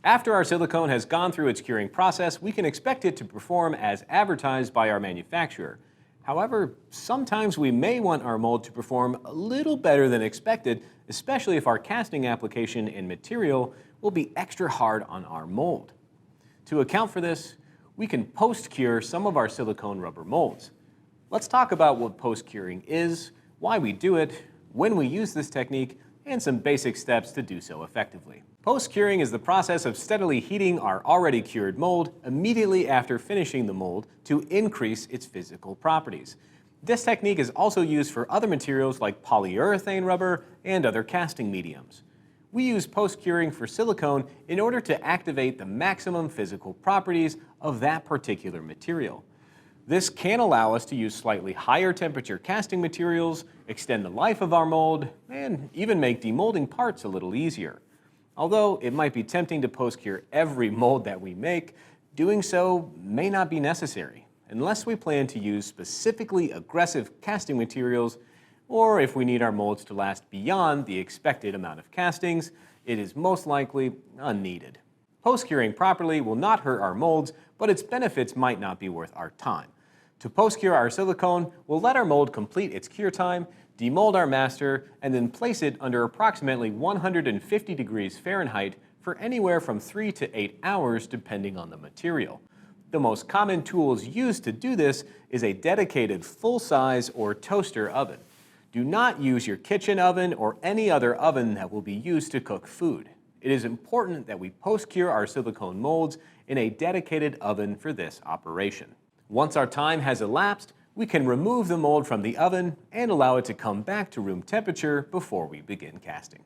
After our silicone has gone through its curing process, we can expect it to perform as advertised by our manufacturer. However, sometimes we may want our mold to perform a little better than expected, especially if our casting application and material will be extra hard on our mold. To account for this, we can post-cure some of our silicone rubber molds. Let's talk about what post-curing is, why we do it, when we use this technique, and some basic steps to do so effectively. Post-curing is the process of steadily heating our already cured mold immediately after finishing the mold to increase its physical properties. This technique is also used for other materials like polyurethane rubber and other casting mediums. We use post-curing for silicone in order to activate the maximum physical properties of that particular material. This can allow us to use slightly higher temperature casting materials, extend the life of our mold, and even make demolding parts a little easier. Although it might be tempting to post-cure every mold that we make, doing so may not be necessary, unless we plan to use specifically aggressive casting materials, or if we need our molds to last beyond the expected amount of castings, it is most likely unneeded. Post-curing properly will not hurt our molds, but its benefits might not be worth our time. To post-cure our silicone, we'll let our mold complete its cure time, demold our master, and then place it under approximately 150 degrees Fahrenheit for anywhere from 3 to 8 hours depending on the material. The most common tools used to do this is a dedicated full-size or toaster oven. Do not use your kitchen oven or any other oven that will be used to cook food. It is important that we post-cure our silicone molds in a dedicated oven for this operation. Once our time has elapsed, we can remove the mold from the oven and allow it to come back to room temperature before we begin casting.